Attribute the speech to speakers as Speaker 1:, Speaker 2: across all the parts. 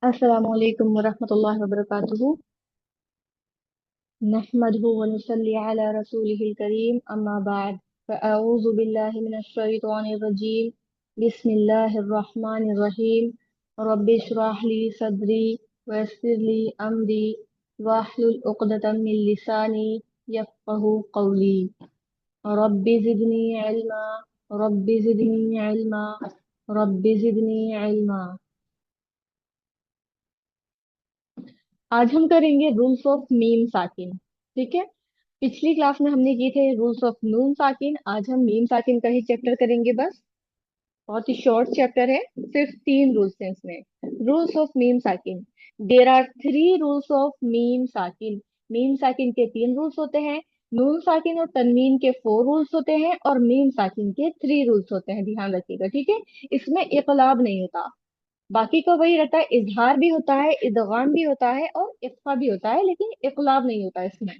Speaker 1: अस्सलामुअलैकुम वरहमतुल्लाहि वबरकातुहू। नहमदुहु व नुसल्ली अला रसूलिहिल करीम अम्मा बाद फ़अऊज़ु बिल्लाहि मिनश शैतानिर रजीम बिस्मिल्लाहिर रहमानिर रहीम रब्बि इश्रह ली सदरी व यस्सिर ली अमरी वाहलुल उक़दतम मिन लिसानी यफ़क़हू क़ौली रब्बि ज़िदनी इल्मा रब्बि ज़िदनी इल्मा रब्बि ज़िदनी इल्मा। आज हम करेंगे रूल्स ऑफ मीम साकिन। ठीक है। पिछली क्लास में हमने किए थे रूल्स ऑफ नून साकिन। आज हम मीम साकिन का ही चैप्टर करेंगे बस। बहुत ही शॉर्ट चैप्टर है। सिर्फ 3 रूल्स हैं इसमें। रूल्स ऑफ मीम साकिन। देर आर 3 रूल्स ऑफ मीम साकिन। मीम साकिन के 3 रूल्स होते हैं। नून साकिन और तनवीन के 4 रूल्स होते हैं और मीम साकिन के 3 रूल्स होते हैं। ध्यान रखिएगा, ठीक है। इसमें इक़लाब नहीं होता। बाकी का वही रहता है, इजहार भी होता है, इदगाम भी होता है और इख्फा भी होता है, लेकिन इक़लाब नहीं होता इसमें।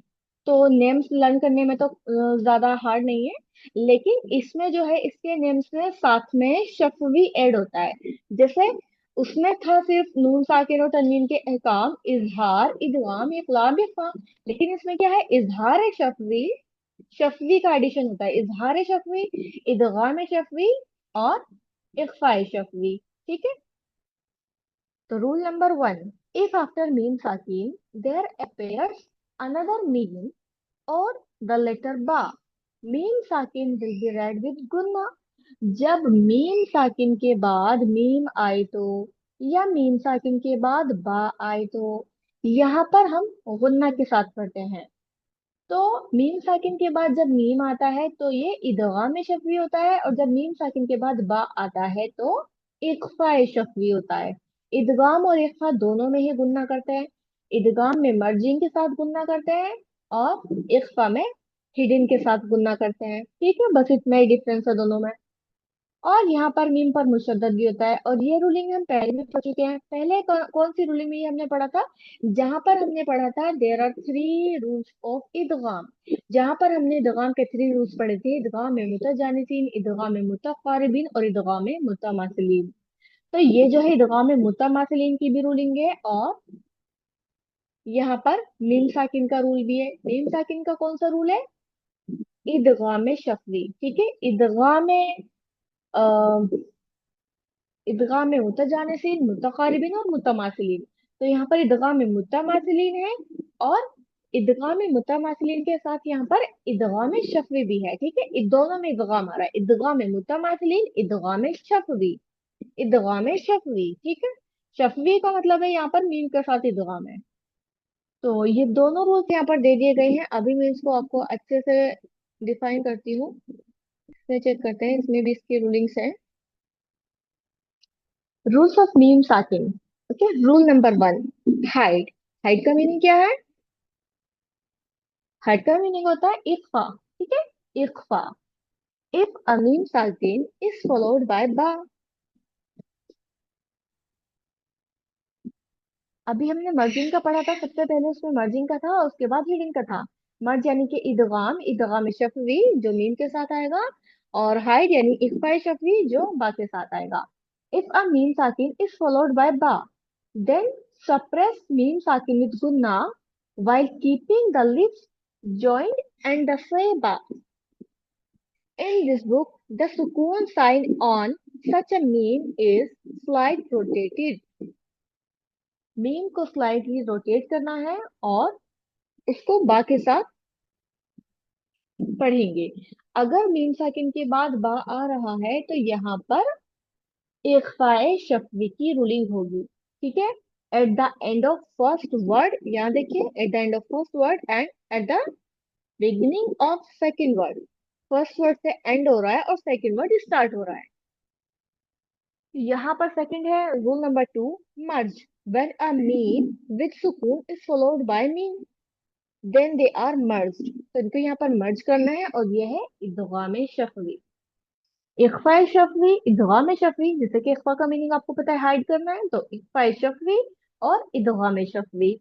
Speaker 1: तो नेम्स लर्न करने में तो ज्यादा हार्ड नहीं है, लेकिन इसमें जो है इसके नेम्स में साथ में शफवी ऐड होता है। जैसे उसमें था सिर्फ नून साकिन और तनवीन के अहकाम, इजहार, इदगाम, इक़लाब, इख्फा। लेकिन इसमें क्या है, इजहार है शफवी, शफवी का एडिशन होता है। इजहार है शफवी, इदगाम है शफवी और इख्फा है शफवी। ठीक है। तो rule number 1, if after meme sakin there appears another meme or the letter ba, meme sakin will be read with gunna। जब मीम साकिन के बाद मीम आए तो, या मीम साकिन के बाद बा आए तो, यहाँ पर हम गुन्ना के साथ पढ़ते हैं। तो मीम साकिन के बाद जब मीम आता है तो ये इदगाम में शफवी होता है, और जब मीम साकिन के बाद बा आता है तो इख्फा शफवी होता है। इदगाम और इख्फा दोनों में ही गुन्ना करते हैं। इदगाम में मर्जिंग के साथ गुन्ना करते हैं और इख्फा में हिडन के साथ गुन्ना करते हैं। ठीक है, बस इतना ही डिफरेंस है दोनों में। और यहाँ पर मीम पर मुशद्दद भी होता है, और ये रूलिंग हम पहले भी पढ़ चुके हैं। पहले कौन सी रूलिंग में ये हमने पढ़ा था, जहां पर हमने पढ़ा था देयर आर 3 रूल्स ऑफ इदगाम। जहां पर हमने इदगाम के 3 रूल्स पढ़े थे, इदगाम में मुतजानिसीन, इदगाम में मुतकारिबिन और इदगाम में मुतमासिलीन। तो ये जो है इदगाम में मुतमासिलीन की भी रूलिंग है, और यहाँ पर मीम साकिन का रूल भी है। मीम साकिन का कौन सा रूल है, इदगाम में शफवी। ठीक है। इदगाम में इदगाम में मुतजानिसीन, मुतकारिबिन और मुतमासिलीन। तो यहाँ पर इदगाम में मुतमासिलीन है, और इदगाम में मुतमासिलीन के साथ यहाँ पर इदगाम में शफवी भी है। ठीक है, इन दोनों में इदगाम आ रहा है। इदगाम में मुतमासिलीन, इदगाम में शफवी, इदगाम में शफवी। ठीक है। शफवी का मतलब है यहाँ पर मीम के साथ इदगाम है। तो ये दोनों रूल्स यहाँ पर दे दिए गए हैं। अभी मैं इसको आपको अच्छे से डिफाइन करती हूँ। इसमें चेक करते हैं, इसमें भी इसकी रूलिंग्स है। रूल्स ऑफ मीम साकिन। Okay, rule number 1, hide. Hide का मीनिंग क्या है, हाइड का मीनिंग होता है इख्फा। ठीक है, इख्फा। इफ अ मीम साकिन इज फॉलोड बाय बा। अभी हमने मर्जिंग का पढ़ा था, सबसे पहले उसमें मर्जिंग का था और उसके बाद हीडिंग का था। मर्ज यानी कि इदगाम, इदगाम शफवी जो मीम के साथ आएगा, और हाइड यानी इख्फा शफवी जो बा के साथ आएगा। इफ अ मीम साकिन इज फॉलोड बाय बा, then suppress meme sakin with gunna while keeping the lips joined and the say ba. In this book, the sukun sign on such a meme is slight rotated. Meme को slightly rotate करना है और उसको बा के साथ पढ़ेंगे। अगर मीम साकिन के बाद बा आ रहा है तो यहाँ पर इख्फाए शफवी की रूलिंग होगी। ठीक है। At the end of first word, यहाँ देखिए, at the end of first word and at the beginning of second word. First word से एंड हो रहा है और सेकेंड वर्ड स्टार्ट हो रहा है। यहाँ पर सेकंड है rule number 2, merge. When a मीम विद सुकून इज फॉलोड बाय मीम, देन दे आर मर्ज्ड। तो इनको यहाँ पर मर्ज करना है, और ये है इदगाम शफवी। इख्फा शफवी, इदगाम शफवी। जैसे कि इख्फा का मीनिंग आपको पता है हाइड करना है, तो इख्फा शफवी और इदगाम शफवी।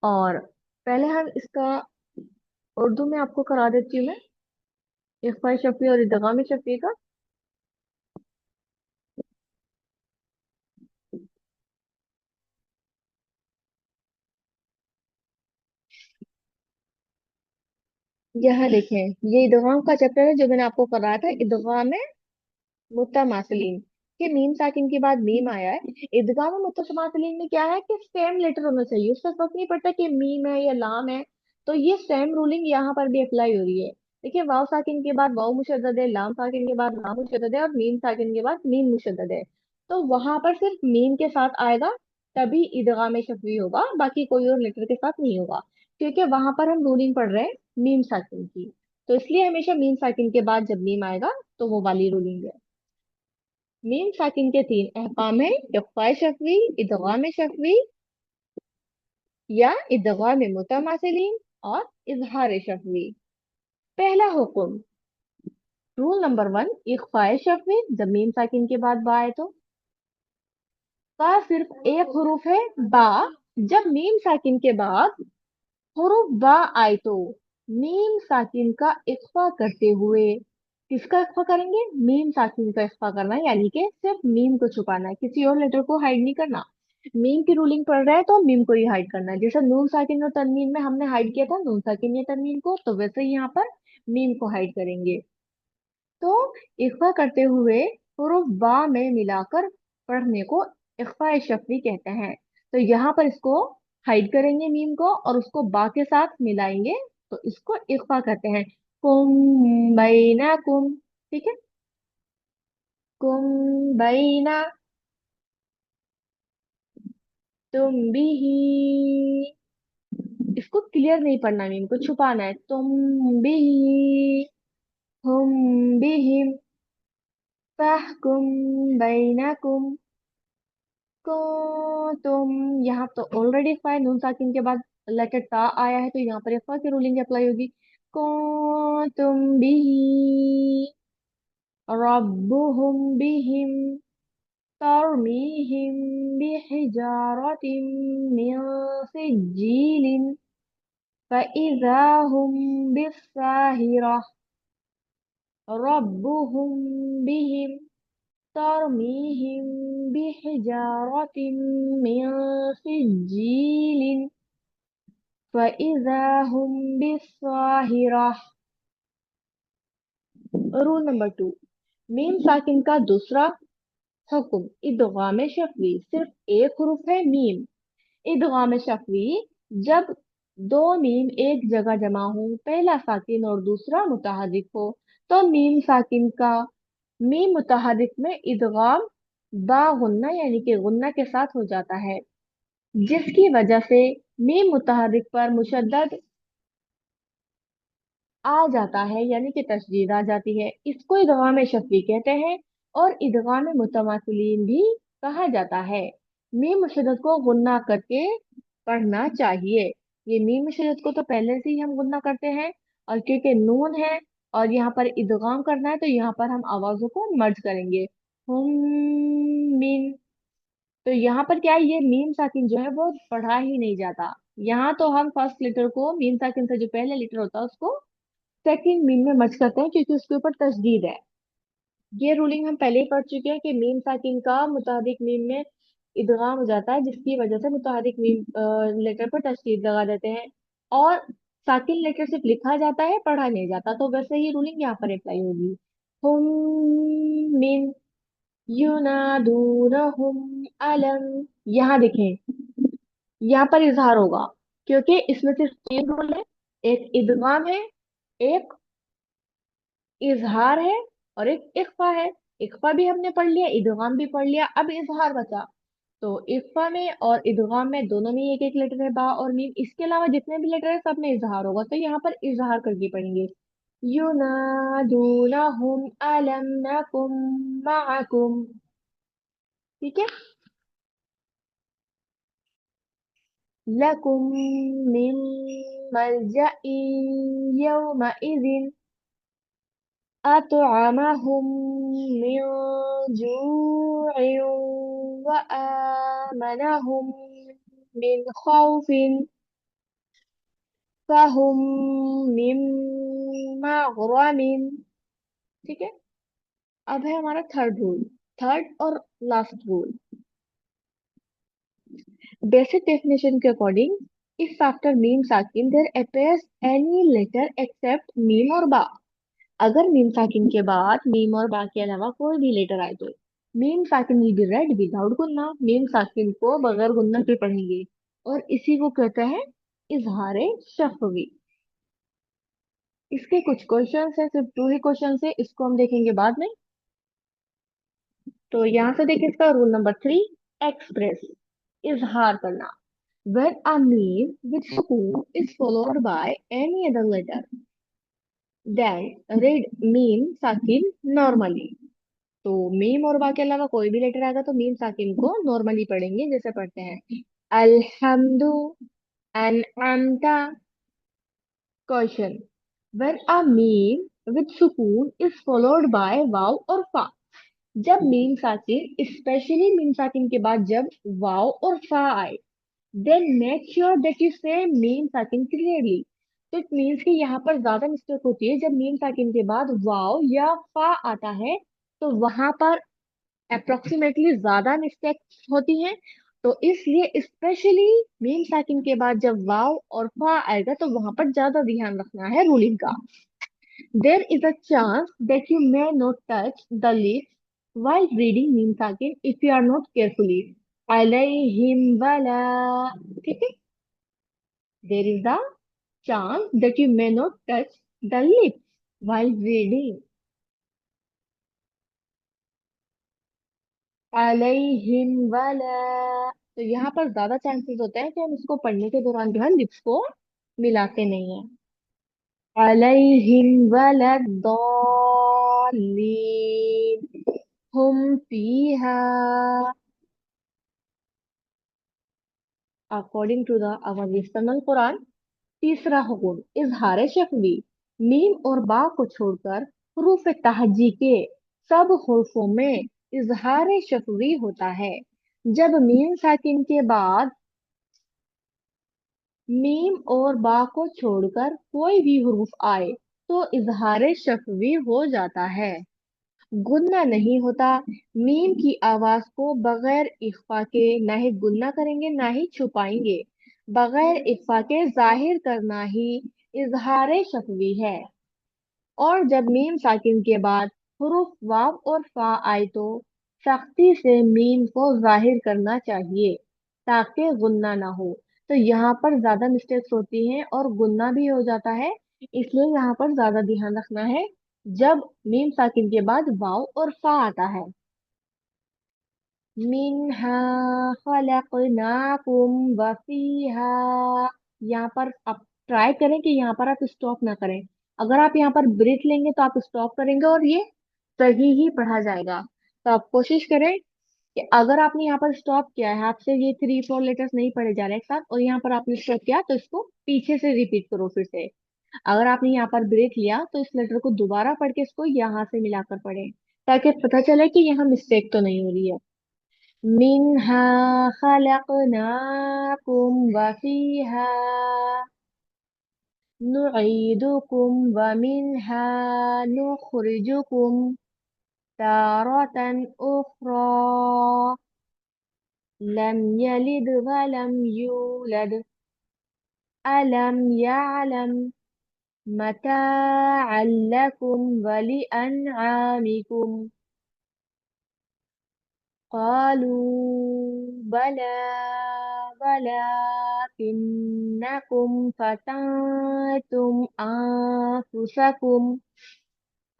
Speaker 1: और पहले हम इसका उर्दू में आपको करा देती हूँ मैं, इख्फा शफवी और इदगाम शफवी का। यहाँ देखें, ये इदगाम का चैप्टर है जो मैंने आपको कराया था, इदगाम मुतमासिलीन। कि मीम साकिन के बाद मीम आया है। इदगाम मुतमासिलीन में क्या है कि सेम लेटर होना चाहिए, उससे फर्क नहीं पड़ता कि मीम है या लाम है। तो ये सेम रूलिंग यहाँ पर भी अप्लाई हो रही है। देखिए, वाव साकिन के बाद वाव मुशद्दद है, लाम साकिन के बाद लाम मुशद्दद है, और मीम साकिन के बाद मीम मुशद्दद है। तो वहां पर सिर्फ मीम के साथ आएगा, तभी इदगाम शफवी होगा, बाकी कोई और लेटर के साथ नहीं होगा। क्योंकि वहां पर हम रूलिंग पढ़ रहे हैं मीम साकिन की। तो इसलिए हमेशा मीम साकिन के बाद जब मीम आएगा तो वो वाली रूलिंग है। मीम साकिन के तीन अहकाम है: इख्फा शफवी, इदगाम शफवी या इदगाम मुतमासिलीन, और इजहार शफवी। पहला हुक्म, रूल नंबर वन, इख्फा शफवी। जब मीम साकिन के बाद बा आए तो बा सिर्फ एक हरूफ है, बा। जब मीम साकिन के बाद हुरूफ बा आए तो मीम साकिन का इख्फा करते हुए, किसका इख्फा करेंगे? मीम साकिन का इख्फा करना है, यानी कि सिर्फ मीम को छुपाना है, किसी और लेटर को हाइड नहीं करना। मीम की रूलिंग पढ़ रहा है तो मीम को ही हाइड करना है। जैसे नून साकिन और तनवीन में हमने हाइड किया था नून साकिन या तनवीन को, तो वैसे ही यहाँ पर मीम को हाइड करेंगे। तो इख्फा करते हुए हुरूफ बा में मिलाकर पढ़ने को इख्फा शफवी कहते हैं। तो यहाँ पर इसको हाइड करेंगे मीम को, और उसको बा के साथ मिलाएंगे, तो इसको इख्फा कहते हैं। कुम बैना कुम। ठीक है, कुम बैना तुम भी। इसको क्लियर नहीं पढ़ना, मीम को छुपाना है। तुम भी, हम बिहिम, फहकुम बैनकुम। को तुम, यहाँ तो ऑलरेडी फाइन, नून साकिन के बाद लेटर ता आया है, तो यहाँ पर इख्फा की रूलिंग अप्लाई होगी। को तुम बिही, रब्बुहुम बिहिम, तरमीहिम बिहिजारतिम मिन सिज्जीलिन फइज़ा हुम बिस्साहिरा, रब्बुहुम बिहिम, तरमीहिम बिहिजारतिम मिन सिज्जीलिन فإذا هم بالساهرة। रूल नंबर टू, मीम साकिन का दूसरा हुक्म, इदगाम शफवी। सिर्फ एक हुरूफ है मीम, इदगाम शफवी। जब दो मीम एक जगह जमा हो, पहला साकिन और दूसरा मुतहर्रिक हो, तो मीम साकिन का मीम मुतहर्रिक में इदगाम बा गुन्ना यानी कि गुन्ना के साथ हो जाता है, जिसकी वजह से मीम मुतहर्रिक पर मुशद्दद आ जाता है, यानी कि तशदीद आ जाती है। इसको इदगाम शफवी कहते हैं, और इदगाम मुतमासिलीन भी कहा जाता है। मीम मुशद्दद को गुन्ना करके पढ़ना चाहिए। ये मीम मुशद्दद को तो पहले से ही हम गुन्ना करते हैं, और क्योंकि नून है और यहाँ पर इदगाम करना है, तो यहाँ पर हम आवाजों को मर्ज करेंगे। हुम मीम। तो यहाँ पर क्या है, ये मीम साकिन जो है वो पढ़ा ही नहीं जाता। यहाँ तो हम फर्स्ट लेटर को, मीम साकिन से जो पहले लेटर होता है उसको सेकंड मीम में मर्ज करते हैं, क्योंकि उसके ऊपर तशदीद है। ये रूलिंग हम पहले ही पढ़ चुके हैं कि मीम साकिन का मुताबिक मीम में इदगाम हो जाता है, जिसकी वजह से मुताबिक मीम लेटर पर तशदीद लगा देते हैं। और साकिन लेटर सिर्फ लिखा जाता है, पढ़ा नहीं जाता, तो वैसे ही रूलिंग यहाँ पर अप्लाई होगी। हुम मिन युनादूनहुम अलम। यहाँ देखें, यहाँ पर इजहार होगा, क्योंकि इसमें सिर्फ तीन रूल है। एक इदगाम है, एक इजहार है, और एक इख्फा है। इख्फा भी हमने पढ़ लिया, इदगाम भी पढ़ लिया, अब इजहार बचा। तो इख्फा में और इदगाम में दोनों में एक एक लेटर है, बा और मीम। इसके अलावा जितने भी लेटर है सब में इजहार होगा, तो यहाँ पर इजहार करके पढ़ेंगे। युनादूनहुम अलम नकुम मअकुम। ठीक है, लकुम मिन मलजइन यौमइज़िन, أطعمهم من جوع وآمنهم من خوف فهم من مغرम। ठीक है, अब है हमारा थर्ड रूल, थर्ड और लास्ट रूल। बेसिक डेफिनेशन के according If after meme sakin there appears any letter except meme और बा, अगर मीम साकिन के बाद मीम और बा के अलावा कोई भी लेटर आए तो मीम साकिन विल बी रेड विदाउट गुन्ना, मीम साकिन को बगैर गुन्ना के पढ़ेंगे। और इसी को कहते हैं इजहारे शफवी। इसके कुछ क्वेश्चंस है, सिर्फ टू ही क्वेश्चंस है, इसको हम देखेंगे बाद में। तो यहाँ से देखिए इसका रूल नंबर 3, एक्सप्रेस, इजहार करना। When a name with sukun is followed by any other letter, then read meme sakin normally. तो मीम और बा के अलावा कोई भी लेटर आएगा तो मीम साकिन को नॉर्मली पढ़ेंगे, जैसे पढ़ते हैं अल्हम्दु अनअमता। क्वेश्चन, व्हेन अ मीम विद सुकून इज फॉलोड बाय वाव और फा, जब मीम साकिन स्पेशली मीम साकिन के बाद जब वाव और फा आए, then make sure that you say मीम साकिन क्लियरली। तो इट मीन्स कि यहाँ पर ज्यादा मिस्टेक होती है जब मीम साकिन के बाद वाव या फा आता है, तो वहां पर अप्रोक्सीमेटली ज्यादा मिस्टेक्स होती हैं। तो इसलिए स्पेशली मीम सैकिन के बाद जब वाव और फा आएगा तो वहां पर ज्यादा ध्यान रखना है रूलिंग का। There is a chance that you may not touch the lips while reading मीम सैकिन if you are not carefully अलैहिम वला। ठीक है, there is the chance that you may not touch the lips while reading अलैहिम वला। तो यहाँ पर ज्यादा चांसेस होते हैं कि हम इसको पढ़ने के दौरान जो है लिप्स को मिलाते नहीं है। अलैहिम वला दॉलीन हुम फीहा। According to the our external Quran, तीसरा हुक्म इजहार शफवी, मीम और बा को छोड़कर हरूफ तहजी के सब हुर्फों में इजहार शफवी होता है। जब मीम साकिन के बाद मीम और बा को छोड़कर कोई भी हुर्फ आए तो इजहार शफवी हो जाता है, गुन्ना नहीं होता। मीम की आवाज को बगैर इख्फा के ना ही गुन्ना करेंगे ना ही छुपाएंगे, बगैर इख्फा के जाहिर करना ही इजहार शफवी है। और जब मीम साकिन के बाद हुरूफ वाव और फा आए तो सख्ती से मीम को जाहिर करना चाहिए ताकि गुन्ना ना हो। तो यहाँ पर ज्यादा मिस्टेक्स होती हैं और गुन्ना भी हो जाता है, इसलिए यहाँ पर ज्यादा ध्यान रखना है जब मीम साकिन के बाद वाव और फा आता है। मिन्हा खलकनाकुम वफीहा। यहाँ पर आप ट्राई करें कि यहाँ पर आप स्टॉप ना करें। अगर आप यहाँ पर ब्रेक लेंगे तो आप स्टॉप करेंगे और ये सही ही पढ़ा जाएगा। तो आप कोशिश करें कि अगर आपने यहाँ पर स्टॉप किया है, आपसे ये 3 4 लेटर्स नहीं पढ़े जा रहे एक साथ और यहाँ पर आपने स्टॉप किया, तो इसको पीछे से रिपीट करो फिर से। अगर आपने यहाँ पर ब्रेक लिया तो इस लेटर को दोबारा पढ़ के इसको यहाँ से मिलाकर पढ़ें, ताकि पता चले कि यहाँ मिस्टेक तो नहीं हो रही है। मिन्हा खलकनाकुम वफीहा नुईदुकुम वमिन्हा नुखरिजुकुम तारतन उखरा लम यलिद वलम यूलद अलम यअलम मताअन लकुम वलिअनआमिकुम قالوا بلى ولكنكم فتنتم أنفسكم।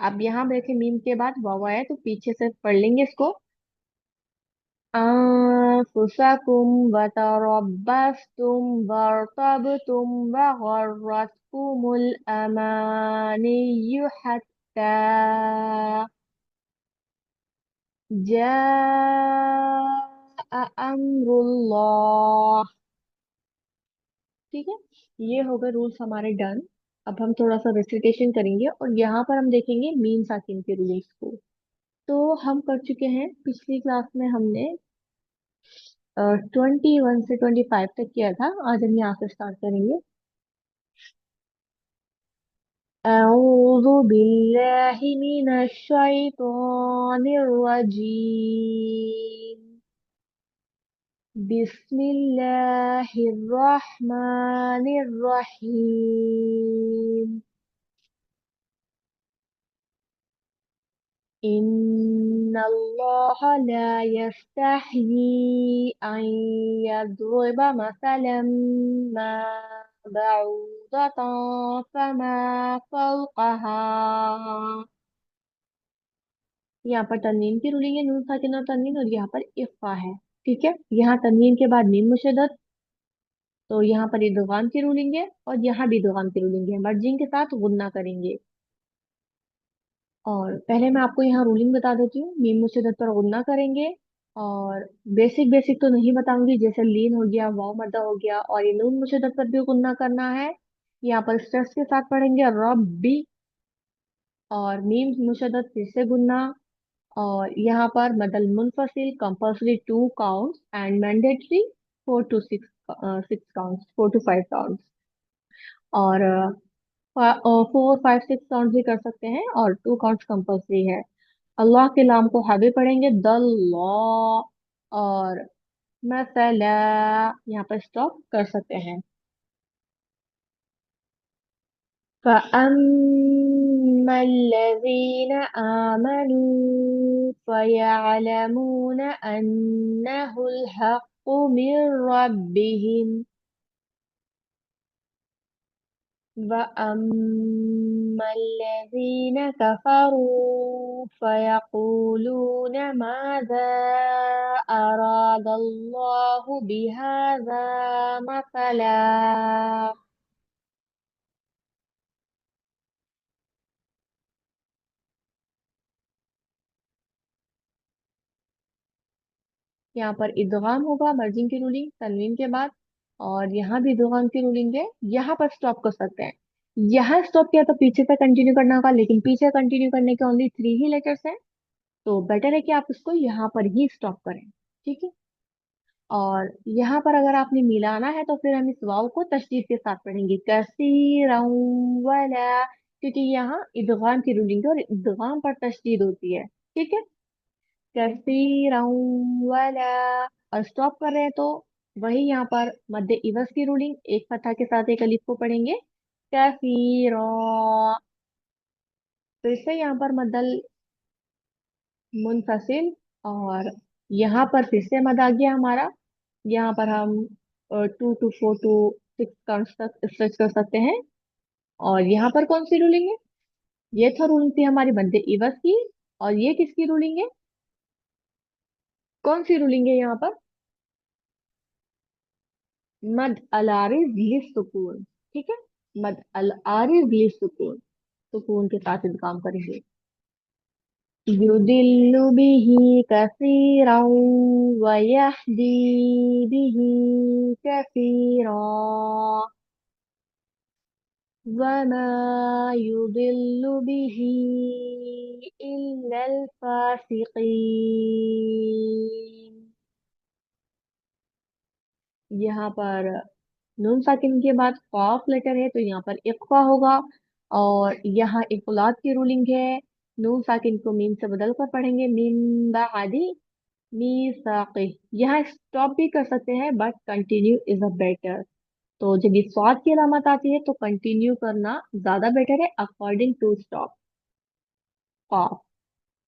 Speaker 1: अब यहाँ देखें मीम के बाद वाव आया तो पीछे से पढ़ लेंगे इसको। أنفسكم وتربصتم وارتبتم وغرتكم الأماني حتى جاء أمر الله। ठीक है, ये हो गए रूल्स हमारे डन। अब हम थोड़ा सा रेसिटेशन करेंगे और यहाँ पर हम देखेंगे मीम साकिन के रूल्स को। तो हम कर चुके हैं, पिछली क्लास में हमने 21 से 25 तक किया था, आज हम यहाँ से स्टार्ट करेंगे। أعوذ بالله من الشيطان الرجيم बिस्मिल्लाहिर्रहमानिर्रहीम। इन्नल्लाह ला यस्तहयी अन यद्रिब मसलन मा बऊदतन फमा फौकहा। यहाँ पर तनवीन की रूलिंग है, नून साकिन और तनवीन, और यहाँ पर इख्फा है। ठीक है, यहाँ तनवीन के बाद मीम मुशद्दद, तो यहाँ पर इदगाम की रूलिंग है, और यहाँ भी इदगाम की रूलिंग है। मर्जिंग के साथ गुन्ना करेंगे। और पहले मैं आपको यहाँ रूलिंग बता देती हूँ। मीम मुशद्दद पर गुन्ना करेंगे। और बेसिक बेसिक तो नहीं बताऊंगी, जैसे लीन हो गया, वाव मद्दा हो गया, और ये नून मुशद्दद पर भी गुन्ना करना है। यहाँ पर स्ट्रेस के साथ पढ़ेंगे रब्बी। और मीम मुशद्दद फिर से गुन्ना। और यहाँ पर मदल मुनफसिल compulsory 2 counts and mandatory 4 to 6, 6 counts, 4 to 5 counts. और 4, 5, 6 काउंट्स भी कर सकते हैं, और 2 काउंट्स कंपल्सरी है। अल्लाह के नाम को हावी पढ़ेंगे दल्ला। और मसला, यहाँ पर स्टॉप कर सकते हैं। فأما الذين آمنوا فيعلمون أنه الحق من ربهم. وأما الذين كفروا فيقولون ماذا أراد الله بهذا مثلا. यहाँ पर इदगाम होगा मर्जिंग की रूलिंग तनवीन के बाद। और यहाँ भी इदगाम की रूलिंग है। यहाँ पर स्टॉप कर सकते हैं। यहाँ स्टॉप किया तो पीछे से कंटिन्यू करना होगा, लेकिन पीछे कंटिन्यू करने के ओनली 3 ही लेटर्स हैं। तो बेटर है कि आप इसको यहाँ पर ही स्टॉप करें। ठीक है। और यहाँ पर अगर आपने मिलाना है तो फिर हम इस वाव को तशदीद के साथ पढ़ेंगे, कसीरन वला, क्योंकि यहाँ इदगाम की रूलिंग है और इदगाम पर तशदीद होती है। ठीक है। कसीरन वला। और स्टॉप कर रहे हैं तो वही यहाँ पर मद्दे इवज की रूलिंग, एक फतह के साथ एक अलिफ को पढ़ेंगे कसीरा। तो इससे यहाँ पर मद्दल मुनफसिल। और यहाँ पर फिर से मद आ गया हमारा। यहाँ पर हम 2 to 4 to 6 काउंट तक स्ट्रेच कर सकते हैं। और यहाँ पर कौन सी रूलिंग है? ये तो रूलिंग थी हमारी मद्दे इवज की। और ये किसकी रूलिंग है? कौन सी रूलिंग है यहाँ पर? मद अल आरिज लिस्सुकून। ठीक है। मद अल आरिज लिस्सुकून, सुकून के साथ इदगाम करेंगे। युदिल्लु बिही कसीरा व यहदी बिही कसीरा वमा युदिल्लु बिही इल्लल फासिकीन। यहाँ पर नून साकिन के बाद कॉफ लेटर है, तो यहाँ पर इख्फा होगा। और यहाँ इफलात की रूलिंग है। नून साकिन को मीम से बदल कर पढ़ेंगे, मीम बादी मीसाक़ी। यहाँ स्टॉप भी कर सकते हैं, but continue is a better. तो जब ये स्वाद की अलामत आती है तो कंटिन्यू करना ज्यादा बेटर है अकॉर्डिंग टू स्टॉप। कॉफ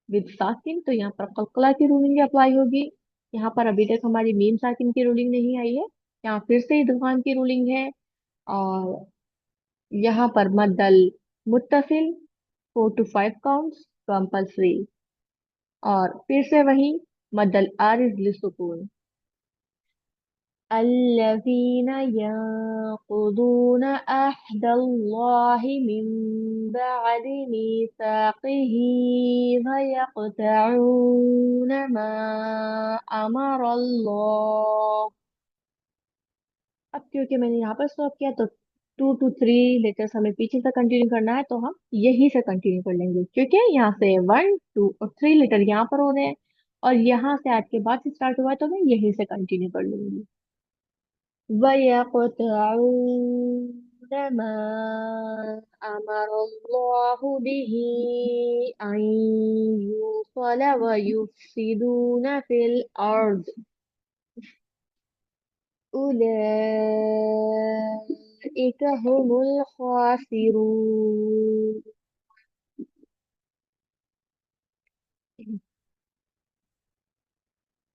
Speaker 1: विद साकिन, तो यहाँ पर कलकला की रूलिंग अप्लाई होगी। यहाँ पर अभी तक हमारी मीम साकिन की रूलिंग नहीं आई है। यहाँ फिर से इदगाम की रूलिंग है। और यहाँ पर मद्दल मुत्तसिल 4 to 5 काउंट्स कंपल्सरी। और फिर से वही मद्दल आरिज लिसुकून। الذين ينقضون عهد الله من بعد ميثاقه ويقطعون ما أمر الله. अब क्योंकि मैंने यहाँ पर स्टॉप किया तो 2 to 3 लेटर्स हमें पीछे से कंटिन्यू करना है, तो हम यहीं से कंटिन्यू कर लेंगे, क्योंकि यहाँ से 1, 2 और 3 लेटर यहाँ पर हो रहे हैं। और यहाँ से आज के बाद से स्टार्ट हुआ है, तो मैं यहीं से कंटिन्यू कर लूंगी। ويقطعون ما أمر الله به أن يوصل ويفسدون في الأرض. أولئك هم الخاسرون.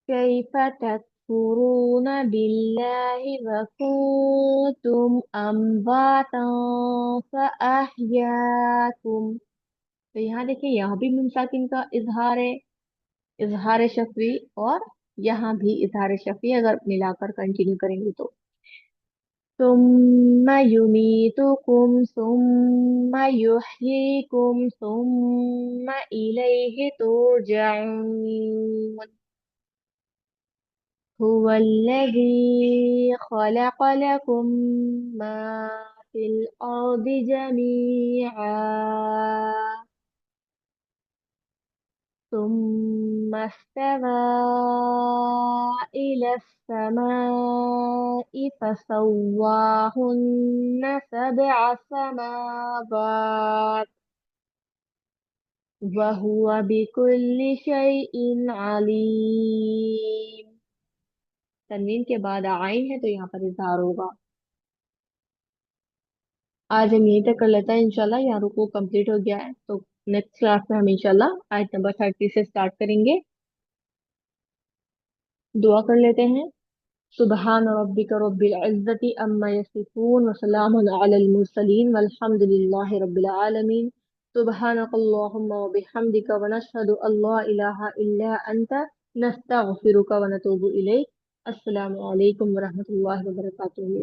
Speaker 1: كيف تكفرون بالله وكنتم أمواتا فأحياكم. तो यहाँ देखिए, यहाँ भी मीम साकिन का इजहार है, इजहार शफवी, और यहाँ भी इजहार शफवी, अगर मिलाकर कंटिन्यू करेंगे तो सुम्मा युमीतुकुम सुम्मा युहयीकुम सुम्मा इलैहि तुरजऊन। هو الذي خلق لكم ما في الأرض جميعا ثم استوى إلى السماء فسواهن سبع سماوات وهو بكل شيء عليم। तनवीन के बाद आइन है तो यहाँ पर इजहार होगा। आज हम यहीं तक कर लेते हैं इंशाल्लाह, यहाँ रुको कंप्लीट हो गया है तो नेक्स्ट क्लास में हम इंशाल्लाह आयत नंबर 30 से स्टार्ट करेंगे। दुआ कर लेते हैं। सुबहान रब्बिका रब्बिल इज्जति अम्मा यसिफून व सलामुन अलल मुरसलीन वल्हम्दुलिल्लाहि रब्बिल आलमीन। सुबहानकल्लाहुम्मा व बिहम्दिका व नशहदु अल्ला इलाहा इल्ला अंता नस्तगफिरुका व नतूबु इलैक। अस्सलामु अलैकुम व रहमतुल्लाहि व बरकातुहू।